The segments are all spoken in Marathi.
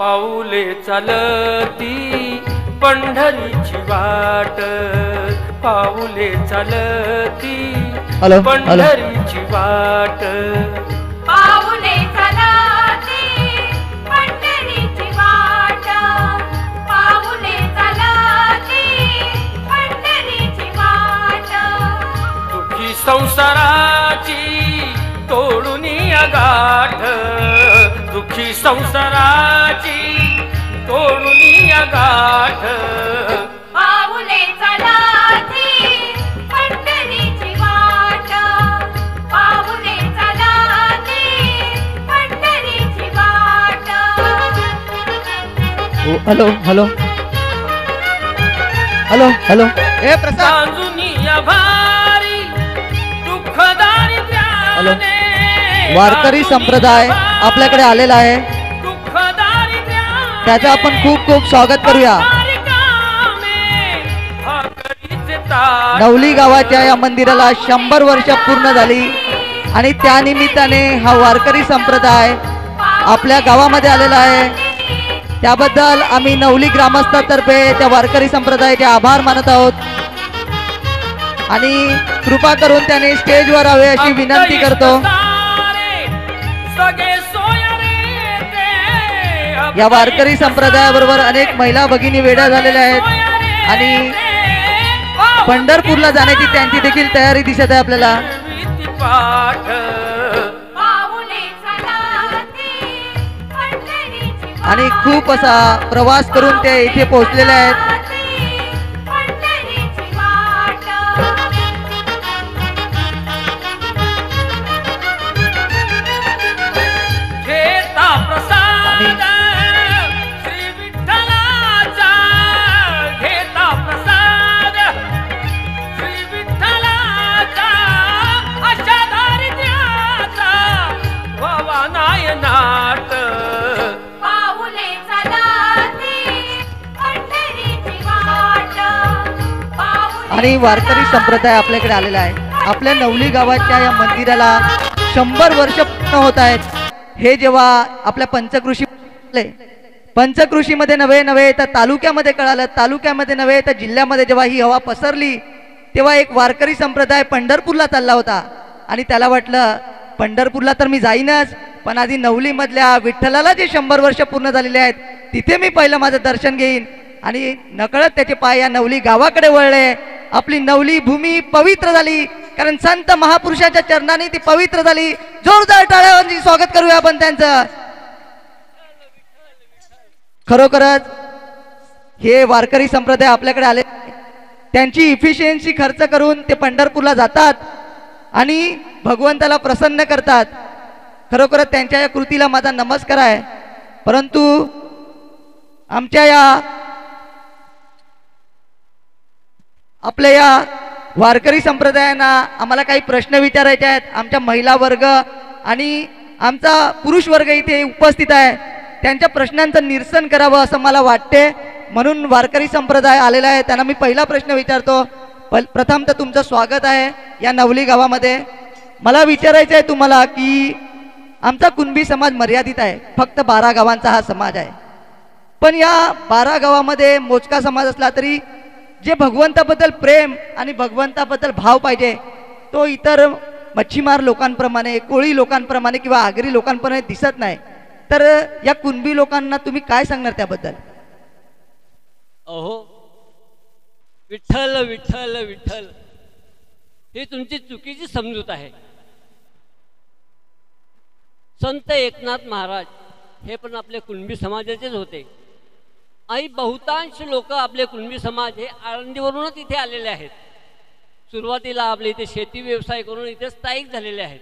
पाऊले चालती पंढरीची वाट, पाऊले चालती पंढरीची वाट, पाऊले चालती पंढरीची वाट, पाऊले चालती पंढरीची वाट, दुःखी संसाराची तोडून गाठ, दुःखी संसाराची तोडून गाठ, पाऊले चालती पंढरीची वाट, पाऊले चालती पंढरीची वाट. हॅलो हॅलो हॅलो हॅलो ए प्रसाद सांजुनिया भारी दुःखदारी हॅलो वारकरी संप्रदाय आपल्याकडे आलेला आहे, त्याचं आपण खूप खूप स्वागत करूया. नवली गावाच्या या मंदिराला 100 वर्ष पूर्ण झाली आणि त्यानिमित्ताने हा वारकरी संप्रदाय आपल्या गावामध्ये आलेला आहे. त्याबद्दल आम्ही नवली ग्रामस्थातर्फे त्या वारकरी संप्रदायाचे आभार मानत आहोत आणि कृपा करून त्याने स्टेजवर यावे अशी विनंती करतो. या वारकरी संप्रदायाबरोबर अनेक महिला भगिनी वेड्या झालेल्या आहेत आणि पंढरपूरला जाण्याची त्यांची देखील तयारी दिसत आहे आपल्याला. आणि खूप असा प्रवास करून ते इथे पोहोचलेले आहेत. आणि वारकरी संप्रदाय आपल्याकडे आलेला आहे. आपल्या नवली गावाच्या या मंदिराला 100 वर्ष पूर्ण होत आहेत. हे जेव्हा आपल्या पंचकृषीमध्ये नव्हे तर तालुक्यामध्ये कळालं, तालुक्यामध्ये नव्हे तर जिल्ह्यामध्ये जेव्हा ही हवा पसरली तेव्हा एक वारकरी संप्रदाय पंढरपूरला चालला होता आणि त्याला वाटलं पंढरपूरला तर मी जाईनच, पण आधी नवलीमधल्या विठ्ठलाला जे 100 वर्ष पूर्ण झालेले आहेत तिथे मी पहिलं माझं दर्शन घेईन. आणि नकळत त्याचे पाय या नवली गावाकडे वळले. आपली नवली भूमी पवित्र झाली, कारण संत महापुरुषाच्या चरणाने ती पवित्र झाली. जोरदार टाळ्यांनी स्वागत करूया आपण त्यांचं. खरोखरच हे वारकरी संप्रदाय आपल्याकडे आले, त्यांची इफिशियन्सी खर्च करून ते पंढरपूरला जातात आणि भगवंताला प्रसन्न करतात. खरोखरच त्यांच्या या कृतीला माझा नमस्कार आहे. परंतु आमच्या या आपल्या या वारकरी संप्रदायांना आम्हाला काही प्रश्न विचारायचे आहेत. आमच्या महिला वर्ग आणि आमचा पुरुष वर्ग इथे उपस्थित आहे, त्यांच्या प्रश्नांचं निरसन करावं असं मला वाटते, म्हणून वारकरी संप्रदाय आलेला आहे. त्यांना मी पहिला प्रश्न विचारतो. प्रथम तर तुमचं स्वागत आहे या नवली गावामध्ये. मला विचारायचं आहे तुम्हाला की आमचा कुणबी समाज मर्यादित आहे, फक्त 12 गावांचा हा समाज आहे. पण या 12 गावामध्ये मोजका समाज असला तरी जे भगवंताबद्दल प्रेम आणि भगवंताबद्दल भाव पाहिजे तो इतर मच्छीमार लोकांप्रमाणे, कोळी लोकांप्रमाणे किंवा आगरी लोकांप्रमाणे दिसत नाही. तर या कुणबी लोकांना तुम्ही काय सांगणार त्याबद्दल? अहो, विठ्ठल विठ्ठल विठ्ठल ही तुमची चुकीची समजूत आहे. संत एकनाथ महाराज हे पण आपले कुणबी समाजाचेच होते आणि बहुतांश लोक आपले कुणबी समाज हे आळंदीवरूनच इथे आलेले आहेत. सुरुवातीला आपले इथे शेती व्यवसाय करून इथे स्थायिक झालेले आहेत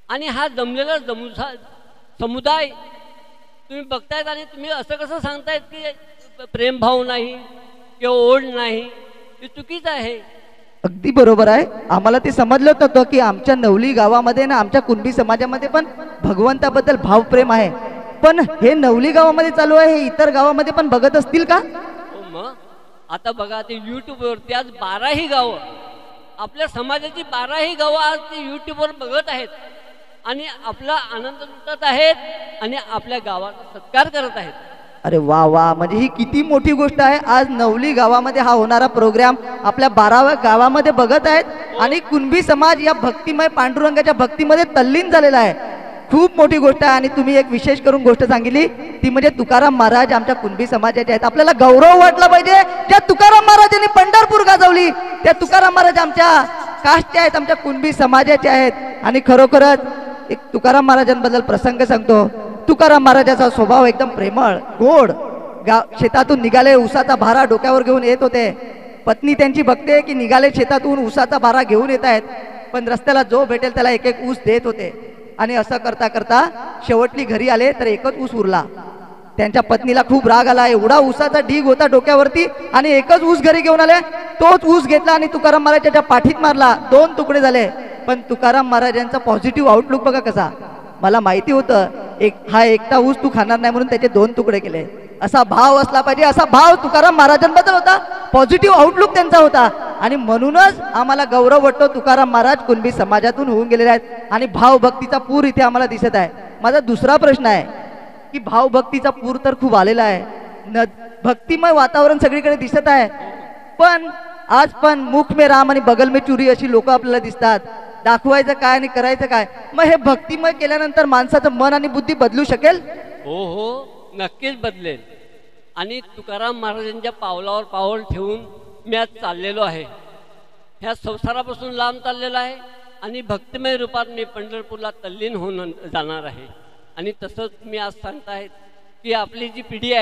आणि हा जमलेला समुदाय तुम्ही बघतायत आणि तुम्ही असं कसं सांगतायत की प्रेमभाव नाही किंवा ओढ नाही, हे चुकीचं आहे. अगदी बरोबर आहे. आम्हाला ते समजलं होतं की आमच्या नवली गावामध्ये ना आमच्या कुणबी समाजामध्ये पण भगवंताबद्दल भाव प्रेम आहे, पण हे नवली गावामध्ये चालू आहे, हे इतर गावामध्ये पण बघत असतील का? मग आता बघा ते यूट्यूबवरती आज 12ही गावं आपल्या समाजाची 12ही गावं आज ते यूट्यूबवर बघत आहेत आणि आपला आनंद लुटत आहेत आणि आपल्या गावाचा सत्कार करत आहेत. अरे वा वा, म्हणजे ही किती मोठी गोष्ट आहे. आज नवली गावामध्ये हा होणारा प्रोग्राम आपल्या 12व्या गावामध्ये बघत आहेत आणि कुणबी समाज या भक्तिमय पांडुरंगाच्या भक्तीमध्ये तल्लीन झालेला आहे. खूप मोठी गोष्ट आहे. आणि तुम्ही एक विशेष करून गोष्ट सांगितली ती म्हणजे तुकाराम महाराज आमच्या कुणबी समाजाचे आहेत. आपल्याला गौरव वाटला पाहिजे ज्या तुकाराम महाराजांनी पंढरपूर गाजवली, त्या तुकाराम महाराज आमच्या कास्टचे आहेत, आमच्या कुणबी समाजाचे आहेत. आणि खरोखरच एक तुकाराम महाराजांबद्दल प्रसंग सांगतो. तुकाराम महाराजाचा स्वभाव एकदम प्रेमळ गोड. शेतातून निघाले, उसाचा भारा डोक्यावर घेऊन येत होते. पत्नी त्यांची बघते की निघाले शेतातून उसाचा भारा घेऊन येत आहेत, पण रस्त्याला जो भेटेल त्याला एक एक ऊस देत होते. आणि असं करता करता शेवटली घरी आले तर एकच ऊस उरला. त्यांच्या पत्नीला खूप राग आला. एवढा ऊसाचा ढीग होता डोक्यावरती आणि एकच ऊस घरी घेऊन आले. तोच ऊस घेतला आणि तुकाराम महाराजांच्या पाठीत मारला. 2 तुकडे झाले. पण तुकाराम महाराजांचा पॉझिटिव्ह आउटलुक बघा कसा. मला माहिती होतं हा एकटा ऊस तू खाणार नाही म्हणून त्याचे 2 तुकडे केले. असा भाव असला पाहिजे. असा भाव तुकाराम महाराजांबद्दल होता. पॉझिटिव्ह आउटलुक त्यांचा होता. आणि म्हणूनच आम्हाला गौरव वाटतो तुकाराम महाराज कुणबी समाजातून होऊन गेलेले आहेत आणि भावभक्तीचा पूर इथे आम्हाला दिसत आहे. माझा दुसरा प्रश्न आहे की भावभक्तीचा पूर तर खूप आलेला आहे, भक्तिमय वातावरण सगळीकडे दिसत आहे, पण आज पण मुख में राम आणि बगल में चुरी अशी लोक आपल्याला दिसतात. दाखवायचं काय आणि करायचं काय. मग हे भक्तिमय केल्यानंतर माणसाचं मन आणि बुद्धी बदलू शकेल? हो हो, नक्कीच बदलेल. आणि तुकाराम महाराजांच्या पावलावर पाऊल ठेवून मी आज चाललेलो आहे. ह्या संसारापासून लांब चाललेलो आहे आणि भक्तिमय रूपात मी पंढरपूरला तल्लीन होऊन जाणार आहे. आणि तसंच मी आज सांगताय की आपली जी पिढी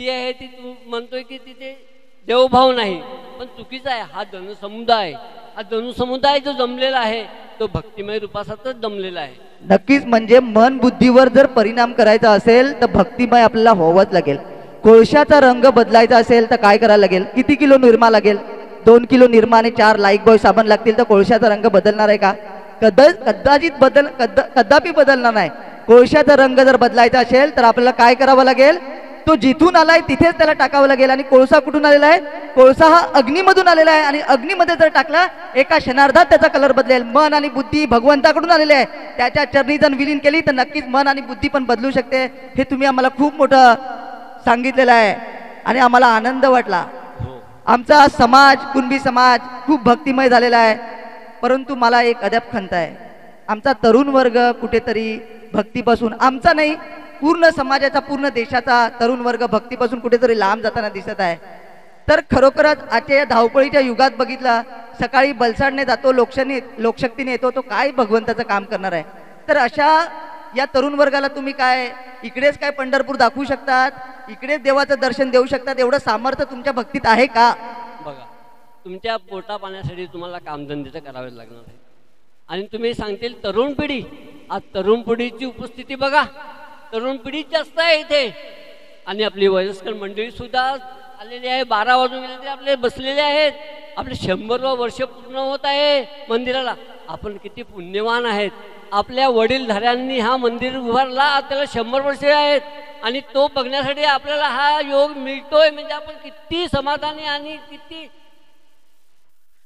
आहे ती तू म्हणतोय की तिथे देवभाव नाही, पण चुकीचा आहे. हा जनसमुदाय जो जमलेला आहे तो भक्तिमय रूपासाठीच जमलेला आहे. नक्कीच. म्हणजे मन बुद्धीवर जर परिणाम करायचा असेल तर भक्तिमय आपल्याला व्हावंच लागेल. कोळशाचा रंग बदलायचा असेल तर काय करायला लागेल? किती किलो निरमा लागेल? 2 किलो निरमा आणि 4 लाईक बॉय साबण लागतील तर कोळशाचा रंग बदलणार आहे का? कदापि बदलणार नाही. कोळशाचा रंग जर बदलायचा असेल तर आपल्याला काय करावं लागेल? तो जिथून आलाय तिथेच त्याला टाकावं लागेल. आणि कोळसा कुठून आलेला आहे? कोळसा हा अग्नीमधून आलेला आहे. आणि अग्नीमध्ये जर टाकला एका क्षणार्धात त्याचा कलर बदलेल. मन आणि बुद्धी भगवंताकडून आलेले आहे. त्याच्या चरणी जर विलीन केली तर नक्कीच मन आणि बुद्धी पण बदलू शकते. हे तुम्ही आम्हाला खूप मोठं सांगितलेलं आहे आणि आम्हाला आनंद वाटला. आमचा समाज कुणबी समाज खूप भक्तिमय झालेला आहे. परंतु मला एक अद्याप खंत आहे. आमचा तरुण वर्ग कुठेतरी भक्तीपासून, आमचा नाही पूर्ण समाजाचा पूर्ण देशाचा तरुण वर्ग भक्तीपासून कुठेतरी लांब जाताना दिसत आहे. तर खरोखरच आजच्या या धावपळीच्या युगात बघितलं, सकाळी बलसाडने जातो, लोकशक्तीने येतो, तो काय भगवंताचं काम करणार आहे? तर अशा या तरुण वर्गाला तुम्ही काय इकडेच काय पंढरपूर दाखवू शकतात, इकडेच देवाचं दर्शन देऊ शकतात, एवढं सामर्थ्य तुमच्या भक्तीत आहे का? बघा, तुमच्या पोटा पाण्यासाठी तुम्हाला कामधंदे तर करावे लागणार आहे. आणि तुम्ही सांगतील तरुण पिढी, आज तरुण पिढीची उपस्थिती बघा, तरुण पिढीच जास्त आहे इथे. आणि आपली वयस्कर मंडळी सुद्धा आलेली आहे. 12 वाजून गेले तरी आपले बसलेले आहेत. आपले 100वा वर्ष पूर्ण होत आहे मंदिराला. आपण किती पुण्यवान आहेत. आपल्या वडीलधाऱ्यांनी हा मंदिर उभारला, त्याला 100 वर्षे आहेत आणि तो बघण्यासाठी आपल्याला हा योग मिळतोय. म्हणजे आपण किती समाधानी आणि किती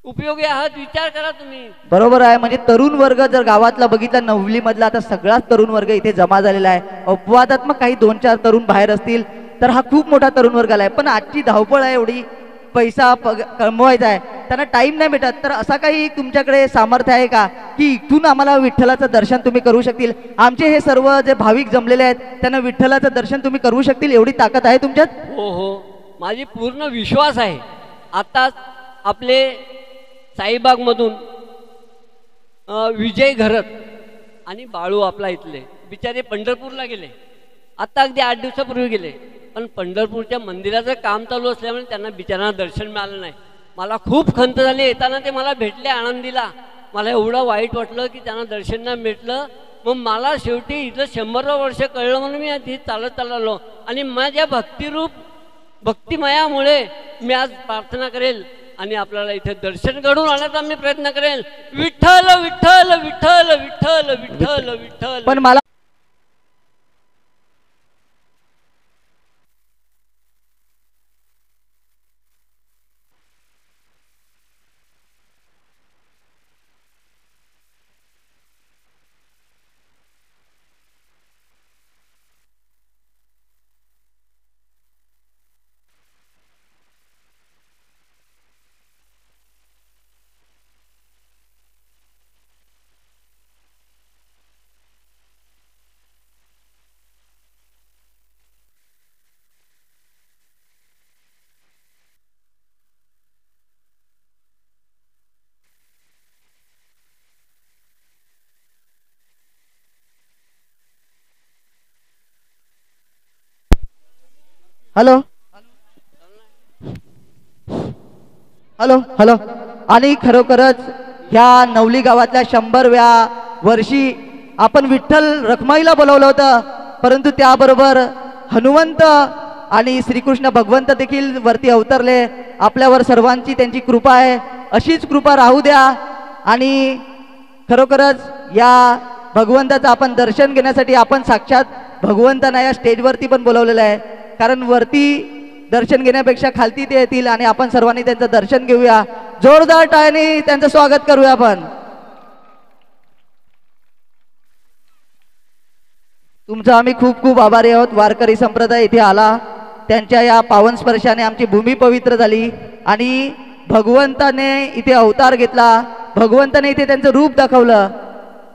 उपयोगी आहात, विचार करा तुम्ही. बरोबर आहे. म्हणजे तरुण वर्ग जर गावातला बघितला, नवली मधला, आता सगळाच तरुण वर्ग इथे जमा झालेला आहे. अपवादात्मक काही 2-4 तरुण बाहेर असतील तर हा खूप मोठा तरुण वर्ग आहे. पण आजची धावपळ आहे, एवढी पैसा कमवायचा आहे, त्यांना टाइम नाही भेटत. तर असा काही तुमच्याकडे सामर्थ्य आहे का की इथून आम्हाला विठ्ठलाचं दर्शन तुम्ही करू शकतील? आमचे हे सर्व जे भाविक जमलेले आहेत त्यांना विठ्ठलाचं दर्शन तुम्ही करू शकतील, एवढी ताकद आहे तुमच्यात? हो हो, माझी पूर्ण विश्वास आहे. आताच आपले साईबागमधून विजय घरत आणि बाळू आपला इथले बिचारे पंढरपूरला गेले. आता अगदी 8 दिवसापूर्वी गेले. पण पंढरपूरच्या मंदिराचं काम चालू असल्यामुळे त्यांना बिचारांना दर्शन मिळालं नाही. मला खूप खंत झाली. येताना ते मला भेटले आनंदीला. मला एवढं वाईट वाटलं की त्यांना दर्शन नाही भेटलं. मग मला शेवटी इथं 100वा वर्ष कळलं म्हणून मी आधी चालत चाललो. आणि माझ्या भक्तिमयामुळे मी आज प्रार्थना करेल आणि आपल्याला इथे दर्शन घडून आणण्याचा मी प्रयत्न करेल. विठ्ठल विठ्ठल विठ्ठल विठ्ठल विठ्ठल विठ्ठल. पण मला हॅलो हॅलो हॅलो. आणि खरोखरच ह्या नवली गावातल्या 100व्या वर्षी आपण विठ्ठल रखमाईला बोलवलं होतं, परंतु त्याबरोबर हनुमंत आणि श्रीकृष्ण भगवंत देखील वरती अवतरले. आपल्यावर सर्वांची त्यांची कृपा आहे, अशीच कृपा राहू द्या. आणि खरोखरच या भगवंताचं आपण दर्शन घेण्यासाठी आपण साक्षात भगवंतांना या स्टेजवरती पण बोलवलेलं आहे. कारण वरती दर्शन घेण्यापेक्षा खालती ते येतील आणि आपण सर्वांनी त्यांचं दर्शन घेऊया. जोरदार टाळ्यांनी त्यांचं स्वागत करूया आपण. तुमचा आम्ही खूप खूप आभारी आहोत. वारकरी संप्रदाय इथे आला, त्यांच्या या पावन स्पर्शाने आमची भूमी पवित्र झाली आणि भगवंताने इथे अवतार घेतला, भगवंताने इथे त्यांचं रूप दाखवलं.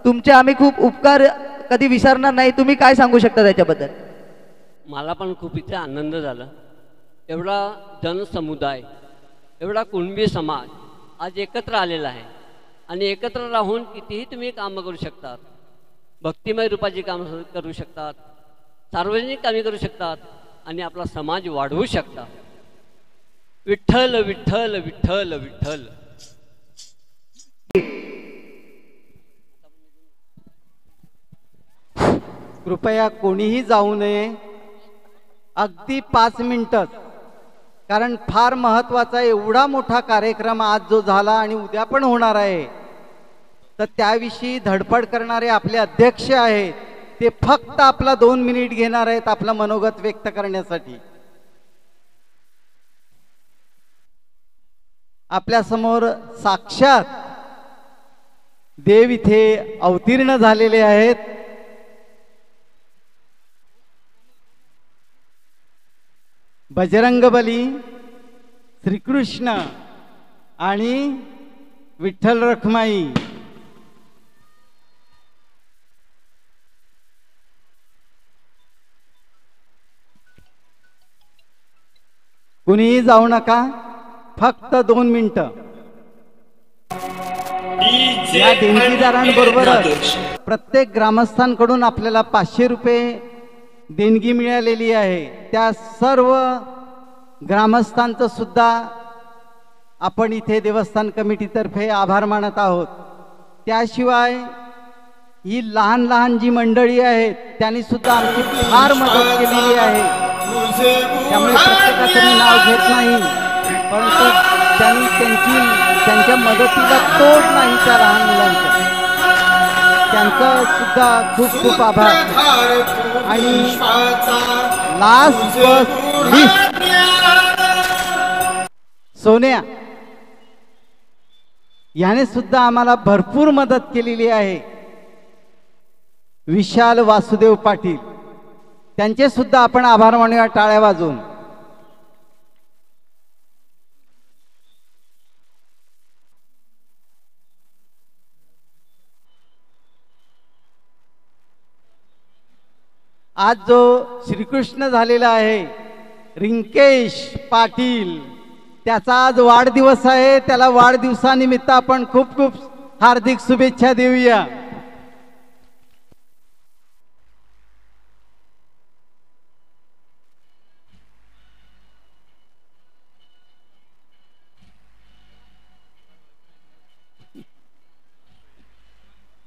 तुमचे आम्ही खूप उपकार कधी विसरणार नाही. तुम्ही काय सांगू शकता त्याच्याबद्दल? मला पण खूप इथे आनंद झाला. एवढा जनसमुदाय, एवढा कुणबी समाज आज एकत्र आलेला आहे आणि एकत्र राहून कितीही तुम्ही कामं करू शकतात. भक्तिमय रूपाची कामं करू शकतात, सार्वजनिक कामे करू शकतात आणि आपला समाज वाढवू शकतात. विठ्ठल विठ्ठल विठ्ठल विठ्ठल. कृपया कोणीही जाऊ नये, अगदी 5 मिनिटच. कारण फार महत्त्वाचा एवढा मोठा कार्यक्रम आज जो झाला आणि उद्या पण होणार आहे, तर त्याविषयी धडपड करणारे आपले अध्यक्ष आहेत, ते फक्त आपला 2 मिनिट घेणार आहेत आपलं मनोगत व्यक्त करण्यासाठी. आपल्या समोर साक्षात देव इथे अवतीर्ण झालेले आहेत. बजरंगबली, श्रीकृष्ण आणि विठ्ठल रखमाई. कुणीही जाऊ नका, फक्त 2 मिनिटं. या देणगीदारांबरोबरच प्रत्येक ग्रामस्थांकडून आपल्याला 500 रुपये देणगी मिळालेली आहे. त्या सर्व ग्रामस्थांचं सुद्धा आपण इथे देवस्थान कमिटीतर्फे आभार मानत आहोत. त्याशिवाय ही लहान लहान जी मंडळी आहेत त्यांनी सुद्धा आमची फार मदत केलेली आहे. त्यामुळे प्रत्येकाचं मी नाव घेत नाही, परंतु त्यांनी त्यांच्या मदतीला तोड नाही त्या लहान मुलांचं. त्यांचा सुद्धा खूप खूप आभार. आणि लास्ट बस लिस्ट सोन्या याने सुद्धा आम्हाला भरपूर मदत केलेली आहे. विशाल वासुदेव पाटील, त्यांचे सुद्धा आपण आभार मानूया टाळ्या वाजवून. आज जो श्रीकृष्ण झालेला आहे रिंकेश पाटील, त्याचा आज वाढदिवस आहे. त्याला वाढदिवसानिमित्त आपण खूप खूप हार्दिक शुभेच्छा देऊया.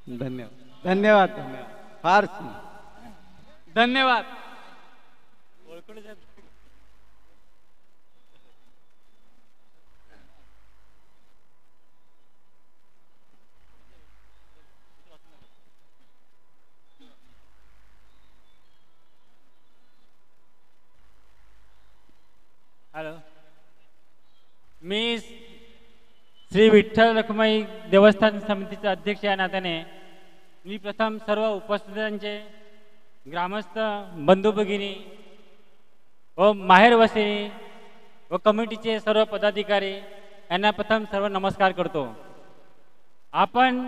धन्यवाद धन्यवाद धन्यवाद. फार धन्यवाद. हॅलो, मी श्री विठ्ठल रखमाई देवस्थान समितीचे अध्यक्ष या नात्याने मी प्रथम सर्व उपस्थितांचे, ग्रामस्थ बंधू भगिनी व माहेरवासिनी व कमिटीचे सर्व पदाधिकारी यांना प्रथम सर्व नमस्कार करतो. आपण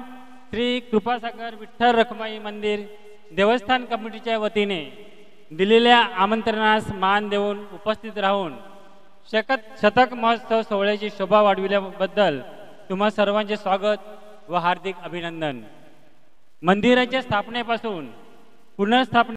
श्री कृपासागर विठ्ठल रखमाई मंदिर देवस्थान कमिटीच्या वतीने दिलेल्या आमंत्रणास मान देऊन उपस्थित राहून शतक महोत्सव सोहळ्याची शोभा वाढविल्याबद्दल तुम्हा सर्वांचे स्वागत व हार्दिक अभिनंदन. मंदिराच्या स्थापनेपासून पुनर्स्थापने